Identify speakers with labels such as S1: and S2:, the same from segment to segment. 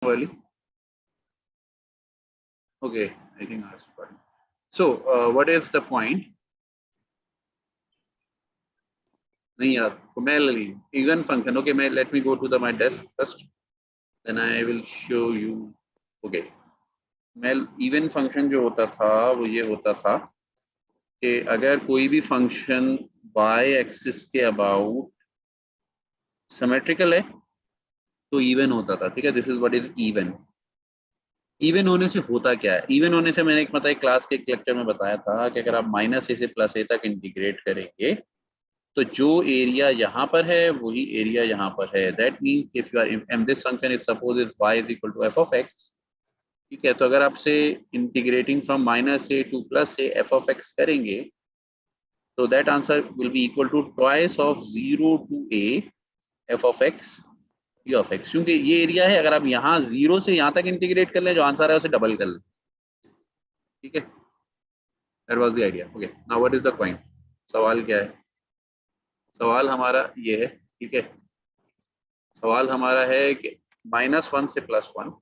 S1: वाली? Okay, I think so what is the point? नहीं यार, मैं इवन फंक्शन, ओके, मैं let me go to the my desk first, then I will show you. Okay, मैं even function जो होता था वो ये होता था कि अगर कोई भी फंक्शन y एक्सिस के अबाउट सिमेट्रिकल है तो इवन होता था। ठीक है, this is what is even. Even होने से होता क्या है? इवन होने से मैंने एक मतलब क्लास के एक लेक्चर में बताया था कि अगर आप -a से +a तक इंटीग्रेट करेंगे तो जो एरिया यहाँ पर है वही एरिया यहाँ पर है। That means if you are and this function is suppose is y is equal to f of x। ठीक है, तो अगर आपसे integrating from -a to +a f of x करेंगे तो that answer will be equal to twice of 0 to a f of x p of x। क्योंकि ये area है, अगर आप यहाँ 0 से यहाँ तक इंटीग्रेट कर लें जो आंसर है उसे डबल कर लें। ठीक है, that was the idea. Okay, now what is the point? सवाल क्या है? सवाल हमारा ये है, ठीक है, सवाल हमारा है कि -1 से +1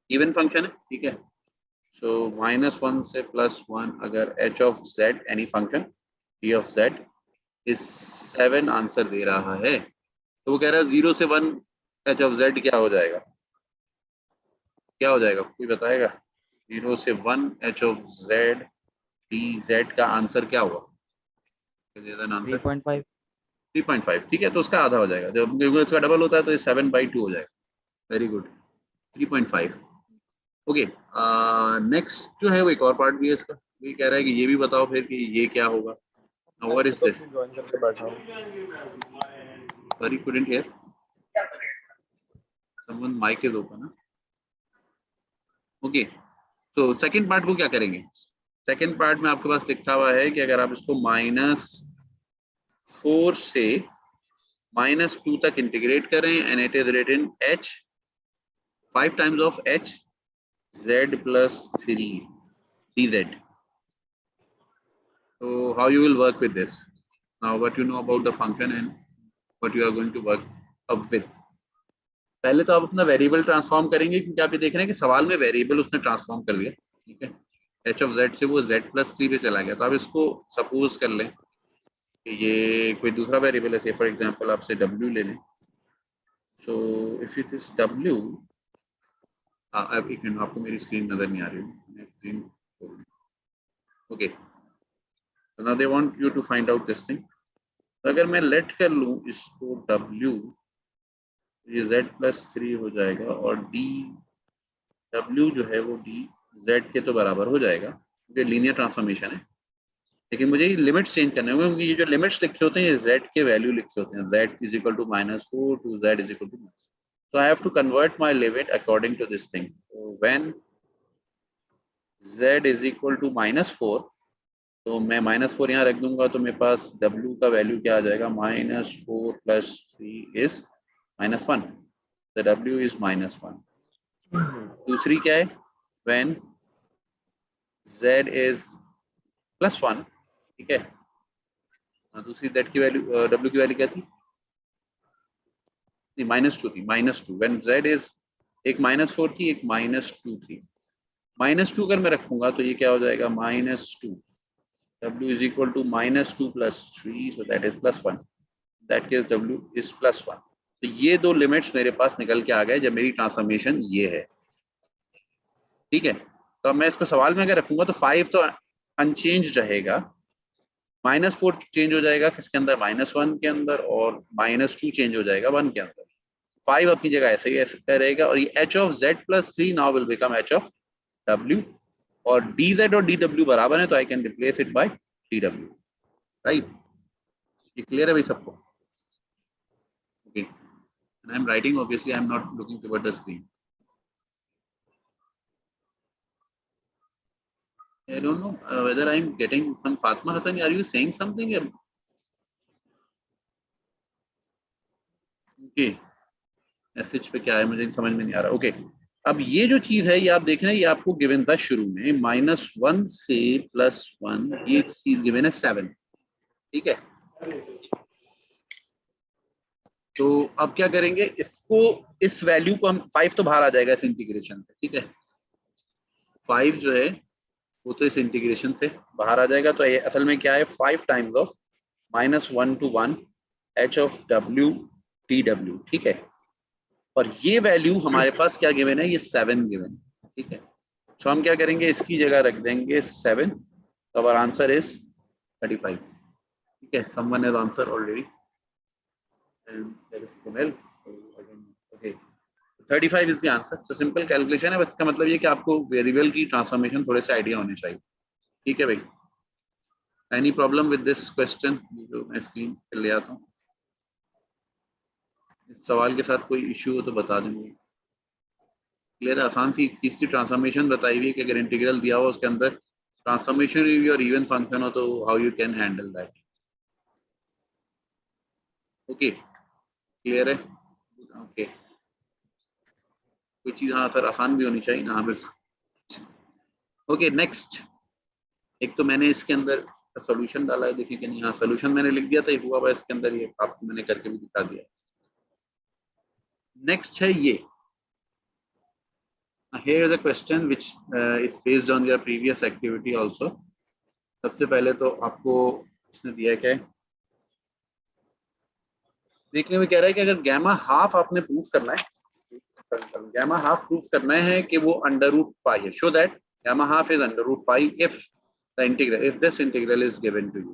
S1: इवन फंक्शन है। ठीक है, सो -1 से +1 अगर h of z any function p of z is 7 answer दे रहा है, तो वो कह रहा है 0 से 1 h ऑफ z क्या हो जाएगा? क्या हो जाएगा, कोई बताएगा? 0 से 1 h ऑफ z dz का आंसर क्या होगा?
S2: 3.5।
S1: 3.5। ठीक है, तो उसका आधा हो जाएगा, जब उसका डबल होता है तो ये 7/2 हो जाएगा। Very good, 3.5। ओके, नेक्स्ट जो है वो एक और पार्ट भी है इसका। ये कह रहा है कि ये भी बताओ फिर कि ये क्या होगा। What is this?
S2: ज्वाइन करके बैठा हूं।
S1: Sorry, couldn't hear. Someone mic is open, huh? Okay, तो सेकंड पार्ट को क्या करेंगे? सेकंड पार्ट में आपके पास लिखा हुआ है कि अगर आप इसको -4 से -2 तक इंटीग्रेट करें and it is written h 5 times of h z plus 3 dz. So how you will work with this? Now what you know about the function and what you are going to work up with. पहले तो आप अपना variable transform करेंगे क्योंकि आप ये देख रहे हैं कि सवाल में वेरिएबल उसने ट्रांसफॉर्म कर दिया। ठीक है, h ऑफ z से वो z + 3 पे चला गया, तो आप इसको सपोज कर लें कि ये कोई दूसरा वेरिएबल है। फॉर एग्जांपल आपसे w ले लें। So if it is w, अब एक मिनट, आपको मेरी स्क्रीन नजर नहीं आ रही है, मैं screen okay, so now they want you to find out this thing. तो अगर मैं लेट कर लूं इसको w, ये z + 3 हो जाएगा और w जो है वो dz के तो बराबर हो जाएगा क्योंकि लीनियर ट्रांसफॉर्मेशन है। लेकिन मुझे लिमिट्स चेंज करने होंगे क्योंकि ये जो लिमिट्स लिखे होते हैं ये z के वैल्यू लिखे होते हैं। z is equal to -4 to z is equal to, so I have to convert my limit according to this thing. So when z is equal to -4, तो मैं -4 यहाँ रख दूंगा तो मेरे पास w का वैल्यू क्या आ जाएगा? -4 + 3 is -1. The w is -1. दूसरी क्या है? When z is +1, ठीक है, दूसरी z की वैल्यू w की वैल्यू क्या थी? -2 थी, -2। When z is, एक -4 थी, एक -2 थी। -2 अगर मैं रखूंगा तो ये क्या हो जाएगा? -2 w is equal to -2 + 3, so that is +1. That case w is +1. तो ये दो लिमिट्स मेरे पास निकल के आ गए जब मेरी ट्रांसफॉर्मेशन ये है। ठीक है, तो अब मैं इसको सवाल में अगर रखूंगा तो 5 तो अनचेंज रहेगा, -4 चेंज हो जाएगा किसके अंदर? -1 के अंदर, और -2 चेंज हो जाएगा 1 के अंदर। 5 अपनी जगह ऐसे ही ऐसे रहेगा और ये h of z + 3 now will become h of w, और dz और dw बराबर है तो आई can replace it by dw, right? ये क्लियर है भाई सबको? Okay, and I am writing, obviously I am not looking toward the screen. I don't know whether I am getting some. Fatma Hassan, are you saying something? Okay, message पे क्या है मुझे समझ में नहीं आ रहा। ओके, अब ये जो चीज है ये आप देख रहे हैं, ये आपको गिवन था शुरू में, -1 से +1, ये चीज गिवन है 7। ठीक है, तो अब क्या करेंगे, इसको, इस वैल्यू को हम 5 तो बाहर आ जाएगा इस इंटीग्रेशन से, ठीक है, 5 जो है वो तो इस इंटीग्रेशन से बाहर आ जाएगा। तो ये असल में क्या है, 5 times of -1 to 1 h of w t w, ठीक है। और ये वैल्यू हमारे पास क्या गिवन है, ये 7 गिवन है, ठीक है। तो हम क्या करेंगे, इसकी जगह रख देंगे 7, तो आवर आंसर इज 35, ठीक है। Someone has answer already and that is Kumail, okay 35 is the answer. So simple calculation है, बस इसका मतलब ये कि आपको वेरिएबल की ट्रांसफॉर्मेशन थोड़े से आइडिया होने चाहिए, ठीक है भाई। Any problem with this question, जो मैं स्क्रीन पे ले आता हूँ, इस सवाल के साथ कोई इश्यू हो तो बता देंगे। क्लियर, आसान सी तीसरी ट्रांसफॉर्मेशन बताई हुई है कि अगर इंटीग्रल दिया हुआ उसके अंदर ट्रांसफॉर्मेशन हुई और इवन फंक्शन हो तो how you can handle that. Okay clear है, ओके। कोई चीज हाँ सर आसान भी होनी चाहिए ना, हाँ बिल्कुल। ओके नेक्स्ट, एक तो मैंने इसके अंदर सॉल्यूशन डाला है, देखिए कि नहीं, हाँ सॉल्यूशन मैंने लिख दिया था, ये हुआ इसके अंदर, ये आपको मैंने करके भी दिखा दिया। नेक्स्ट है ये, here is a question which is based on your previous activity also। सबसे पहले तो आपको इसने दिया क्या है, देखने में कह रहा है कि अगर गैमा हाफ आपने प्रूफ करना है, गैमा हाफ प्रूफ करना है कि वो अंडर रूट पाई है, show that gamma half is under root pi if the integral, if this integral is given to you,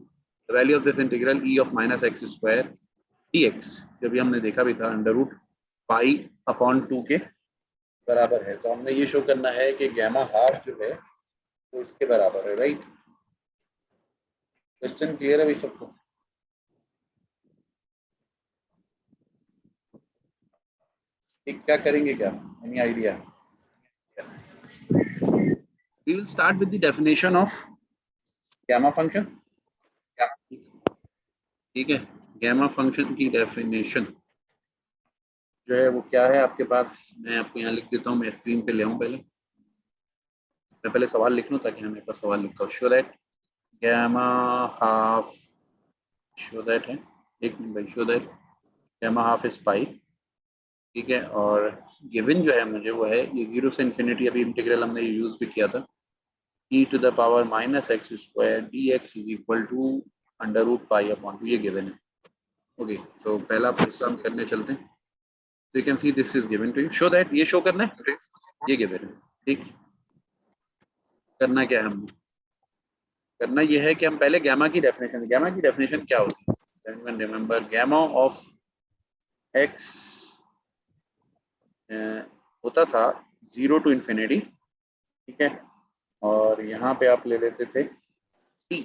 S1: the value of this integral e of -x square dx, जो भी हमने देखा भी था under root pi upon 2 के बराबर है। तो हमने ये शो करना है कि गैमा हाफ जो है वो इसके बराबर है, राइट। क्वेश्चन क्लियर है भाई सबको? ठीक, क्या करेंगे, क्या any idea? We will start with the definition of gamma function, ठीक है। गैमा फंक्शन की डेफिनेशन जो है वो क्या है आपके पास, मैं आपको यहाँ लिख देता हूँ, मैं स्क्रीन पे ले आऊँ पहले, मैं पहले सवाल लिख लूँ ताकि हमें पास सवाल लिखा हो। Show that gamma half, show that है, एक मिनट भाई, show that gamma half is pi, ठीक है। और गिवन जो है मुझे वो है ये 0 से इन्फिनिटी, अभी इंटीग्रल हमने यूज भी किया था, e to the power -x square dx is equal to under root pi upon 2, ये गिवन है। ओके सो पहला हिस्सा हम करने चलते हैं। So you can see this is given to you. Show that, ये शो करना है, ये given है, ठीक। करना क्या है हमने, करना ये है कि हम पहले गैमा की डेफिनेशन, गैमा की डेफिनेशन क्या होती है, रिमेंबर गैमा ऑफ x होता था 0 to इन्फिनिटी, ठीक है। और यहाँ पे आप ले लेते थे t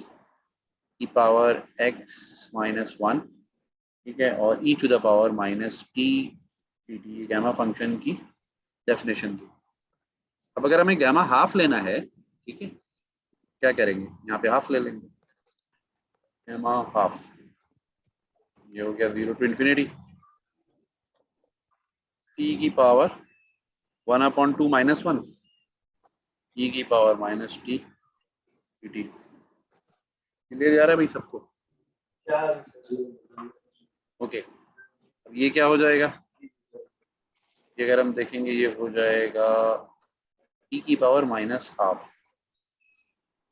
S1: की पावर x -1, ठीक है, और e to the power -t dt, gamma function की डेफिनेशन थी। अब अगर हमें गैमा हाफ लेना है, ठीक है, क्या करेंगे, यहाँ पे हाफ ले लेंगे, गैमा हाफ, ये हो गया 0 to इन्फिनिटी t की पावर 1/2 -1 e की पावर -t dt। क्लियर जा रहा है भाई सबको? ओके अब ये क्या हो जाएगा, ये अगर हम देखेंगे ये हो जाएगा e की पावर -12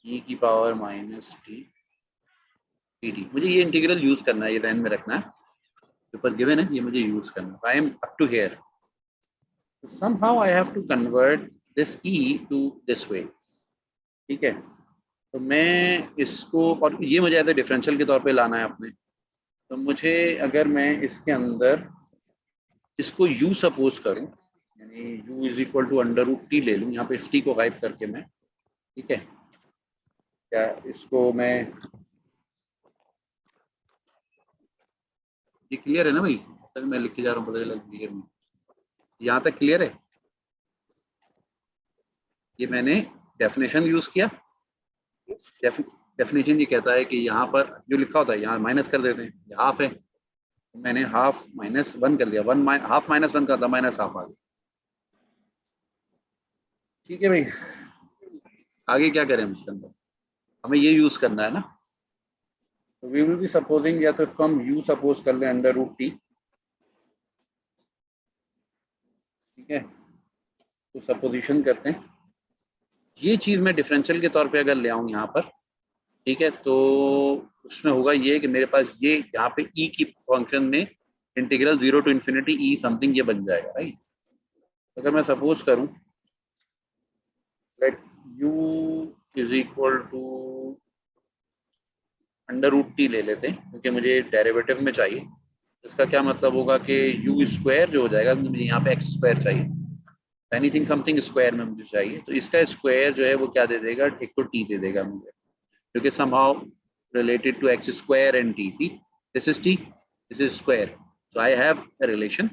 S1: e की पावर -t dt। मुझे ये इंटीग्रल यूज करना है, ये ध्यान में रखना है, ऊपर गिवन है, ये मुझे यूज करना है। I am up to here, somehow I have to convert this e to this way, ठीक है। तो मैं इसको, और ये मुझे एज ए डिफरेंशियल के तौर पे लाना है अपने, तो मुझे अगर मैं इसके अंदर इसको u सपोज करूं, यानी u is equal to under root t ले लूं, यहाँ पे इस t को गायब करके मैं, ठीक है, क्या इसको मैं, ये क्लियर है ना भाई, ऐसा मैं लिख के जा रहा हूँ, पता चला क्लियर नहीं, यहाँ तक क्लियर है। ये मैंने डेफिनेशन यूज किया, डेफिनेशन ये कहता है कि यहाँ पर जो लिखा होता है यहाँ माइनस कर देते हैं, हाफ है, मैंने हाफ -1 कर दिया, हाफ -1 का था, -हाफ आ गया, ठीक है भाई। आगे क्या करें उसके अंदर, हमें ये यूज करना है ना, तो वी विल बी सपोजिंग, या तो इसको हम u सपोज कर लें अंडर रूट टी, ठीक है, तो सपोजिशन करते हैं ये चीज मैं डिफरेंशियल के तौर पे अगर ले आऊं यहाँ पर, ठीक है, तो उसमें होगा ये कि मेरे पास ये यहाँ पे ई की फंक्शन में integral 0 to infinity e something ये बन जाएगा, राइट। अगर मैं सपोज करूं let u is equal to under root t ले लेते हैं, क्योंकि मुझे डेरिवेटिव में चाहिए। इसका क्या मतलब होगा कि u स्क्वायर जो हो जाएगा, मुझे यहाँ पे x स्क्वायर चाहिए, एनीथिंग समथिंग स्क्वायर में मुझे चाहिए, तो इसका स्क्वायर जो है वो क्या दे देगा, एक तो t दे देगा मुझे, क्योंकि somehow related to x square and t. This is t, this is square. So I have a relation.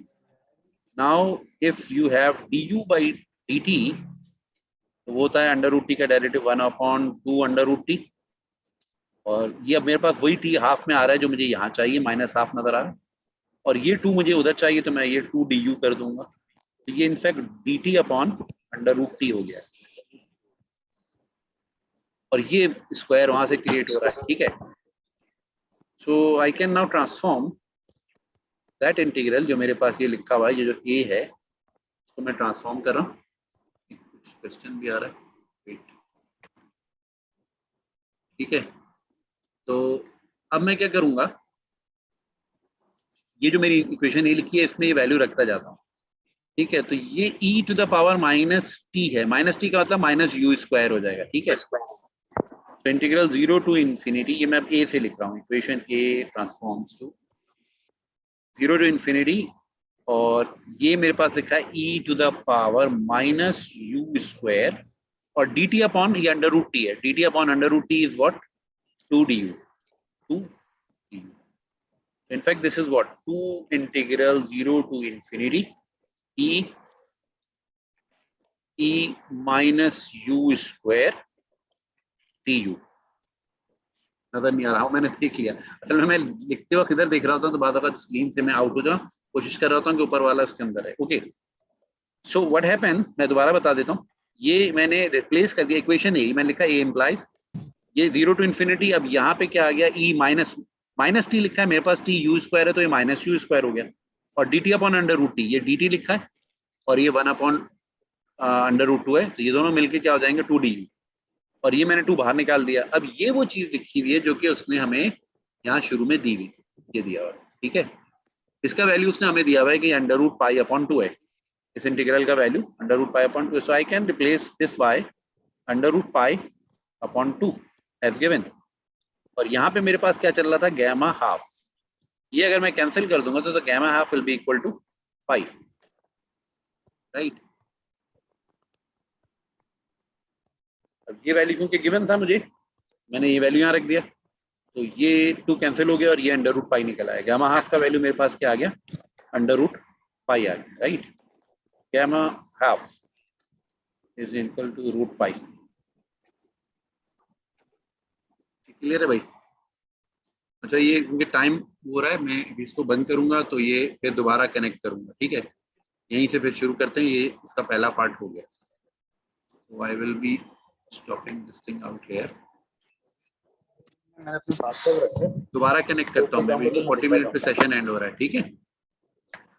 S1: Now if you have du by dt, तो वो होता है अंडर रूट टी का डेरिवेटिव 1/2 अंडर रूट टी, और ये अब मेरे पास वही t हाफ में आ रहा है जो मुझे यहाँ चाहिए, माइनस हाफ नजर आ रहा है, और ये 2 मुझे उधर चाहिए, तो मैं ये 2 du कर दूंगा, तो ये in fact dt upon under root t हो गया, और ये स्क्वायर वहां से क्रिएट हो रहा है, ठीक है। So I can now transform that integral, जो मेरे पास ये लिखा हुआ है, ये जो a है उसको मैं ट्रांसफॉर्म कर रहा हूँ। कुछ क्वेश्चन भी आ रहा है, वेट, ठीक है। तो अब मैं क्या करूंगा, ये जो मेरी इक्वेशन ये लिखी है इसमें ये वैल्यू रखता जाता हूँ, ठीक है। तो ये e to the power minus t है, माइनस टी का मतलब माइनस यू स्क्वायर हो जाएगा, ठीक है। तो इंटीग्रल 0 टू इंफिनिटी, ये मैं a से लिख रहा हूँ, equation a transforms to 0 to infinity, और ये मेरे पास लिखा है e to the power minus u square, और डी टी अपॉन ये अंडर रूट टी है, d t upon under root t is what 2 du, 2 du. In fact this is what 2 integral 0 to infinity e minus u square du। नजर नहीं आ रहा हूँ, मैंने देख लिया, असल में मैं लिखते वक्त इधर देख रहा होता हूँ, तो बाद वक्त स्क्रीन से मैं आउट हो जाऊँ, कोशिश कर रहा होता हूँ कि ऊपर वाला उसके अंदर है। ओके, सो व्हाट हैपेंड, मैं दोबारा बता देता हूँ, ये मैंने रिप्लेस कर दिया इक्वेशन ए, मैंने लिखा ए इम्प्लाइज ये 0 टू इन्फिनिटी, अब यहाँ पे क्या आ गया, ई माइनस टी लिखा है मेरे पास, टी यू स्क्वायर है तो ये माइनस यू स्क्वायर हो गया, और d t upon under root t, ये डी टी लिखा है, और ये 1 अपॉन अंडर रूट 2 है, तो ये दोनों मिलके क्या हो जाएंगे 2 डी यू, और ये मैंने 2 बाहर निकाल दिया। अब ये वो चीज लिखी हुई है जो कि उसने हमें यहाँ शुरू में दी हुई, ये दिया हुआ, ठीक है। इसका वैल्यू उसने हमें दिया हुआ है कि अंडर रूट पाई अपॉन 2 है, इस इंटीग्रल का value under root pi upon 2, so I can replace this by under root pi upon 2 as given, और यहाँ पे मेरे पास क्या चल रहा था, गैमा हाफ, ये अगर मैं कैंसिल कर दूंगा तो gamma half will be equal to 5, right. अब ये वैल्यू क्योंकि गिवन था मुझे, मैंने ये वैल्यू यहाँ रख दिया, तो ये 2 कैंसिल हो गया और ये अंडर रूट पाई निकल आया, गैमा हाफ का वैल्यू मेरे पास क्या आ गया, अंडर रूट पाई आ गया, right. Gamma half is equal to root pi, clear है भाई। अच्छा, ये क्योंकि टाइम हो रहा है, मैं इसको बंद करूंगा तो ये फिर दोबारा कनेक्ट करूंगा, ठीक है। यहीं से फिर शुरू करते हैं, ये इसका पहला पार्ट हो गया, तो I will be stopping this thing out here, दोबारा कनेक्ट करता हूँ मैं, बिल्कुल 40 मिनट पे सेशन एंड हो रहा है, ठीक है।